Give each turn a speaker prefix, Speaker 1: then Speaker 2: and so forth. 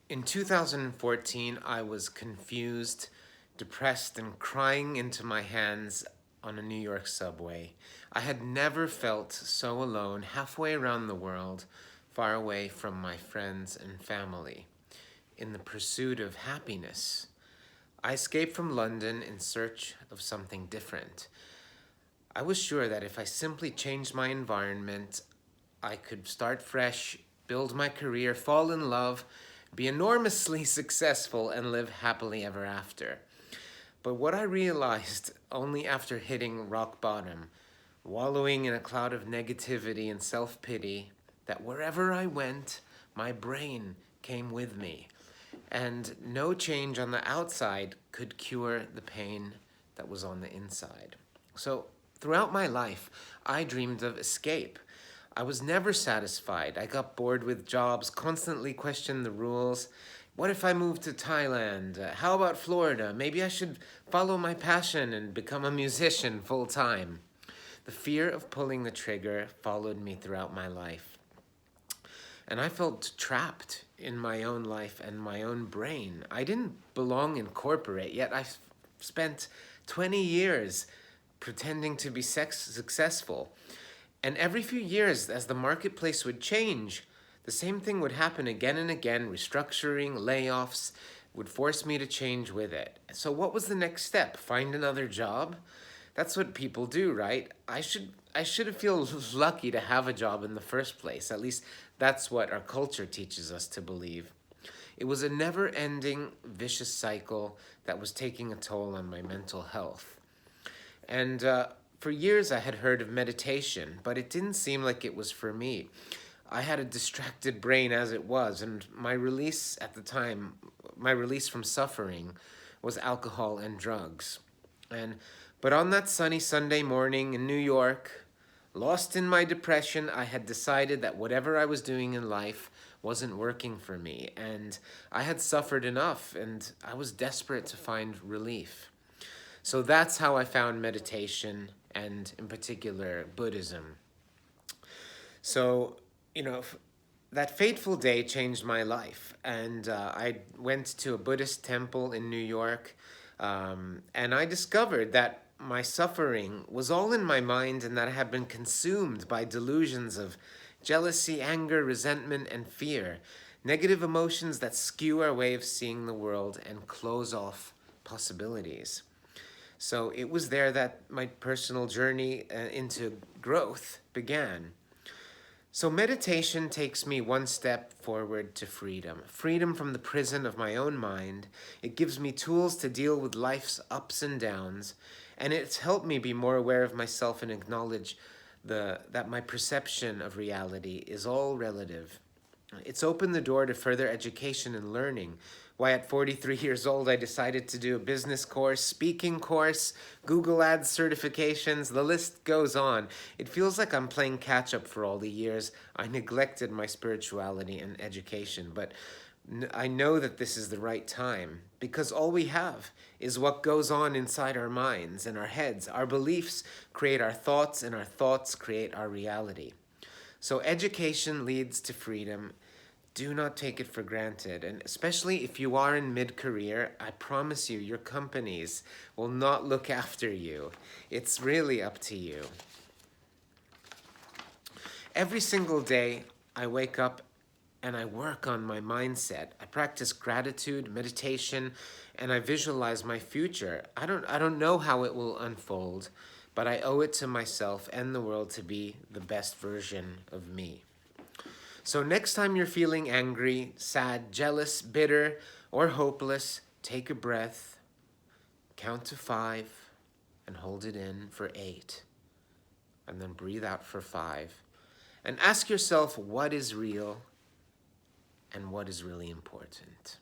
Speaker 1: In 2014, I was confused, depressed, and crying into my hands on a New York subway. I had never felt so alone halfway around the world, far away from my friends and family, in the pursuit of happiness. I escaped from London in search of something different. I was sure that if I simply changed my environment, I could start fresh, build my career, fall in love, be enormously successful, and live happily ever after. But what I realized only after hitting rock bottom, wallowing in a cloud of negativity and self pity, that wherever I went, my brain came with me. And no change on the outside could cure the pain that was on the inside. So, throughout my life, I dreamed of escape. I was never satisfied. I got bored with jobs, constantly questioned the rules. What if I moved to Thailand? How about Florida? Maybe I should follow my passion and become a musician full time. The fear of pulling the trigger followed me throughout my life. And I felt trapped in my own life and my own brain. I didn't belong in corporate, yet I spent 20 years pretending to be successful. And every few years, as the marketplace would change, the same thing would happen again and again. Restructuring, layoffs would force me to change with it. So, what was the next step? Find another job? That's what people do, right? I should feel lucky to have a job in the first place. At least that's what our culture teaches us to believe. It was a never-ending vicious cycle that was taking a toll on my mental health. And for years, I had heard of meditation, but it didn't seem like it was for me. I had a distracted brain as it was, and my release at the time, my release from suffering, was alcohol and drugs. And but on that sunny Sunday morning in New York, lost in my depression, I had decided that whatever I was doing in life wasn't working for me, and I had suffered enough, and I was desperate to find relief. So that's how I found meditation and, in particular, Buddhism. So, you know, that fateful day changed my life. And I went to a Buddhist temple in New York. And I discovered that my suffering was all in my mind and that I had been consumed by delusions of jealousy, anger, resentment, and fear. Negative emotions that skew our way of seeing the world and close off possibilities. So it was there that my personal journey into growth began. So meditation takes me one step forward to freedom. Freedom from the prison of my own mind. It gives me tools to deal with life's ups and downs, and it's helped me be more aware of myself and acknowledge that my perception of reality is all relative. It's opened the door to further education and learning. Why, at 43 years old, I decided to do a business course, speaking course, Google Ads certifications, the list goes on. It feels like I'm playing catch up for all the years I neglected my spirituality and education, but I know that this is the right time because all we have is what goes on inside our minds and our heads. Our beliefs create our thoughts, and our thoughts create our reality. So, education leads to freedom. Do not take it for granted. And especially if you are in mid career, I promise you, your companies will not look after you. It's really up to you. Every single day, I wake up and I work on my mindset. I practice gratitude, meditation, and I visualize my future. I don't know how it will unfold, but I owe it to myself and the world to be the best version of me. So next time you're feeling angry, sad, jealous, bitter, or hopeless, take a breath, count to 5, and hold it in for 8, and then breathe out for 5. And ask yourself what is real and what is really important.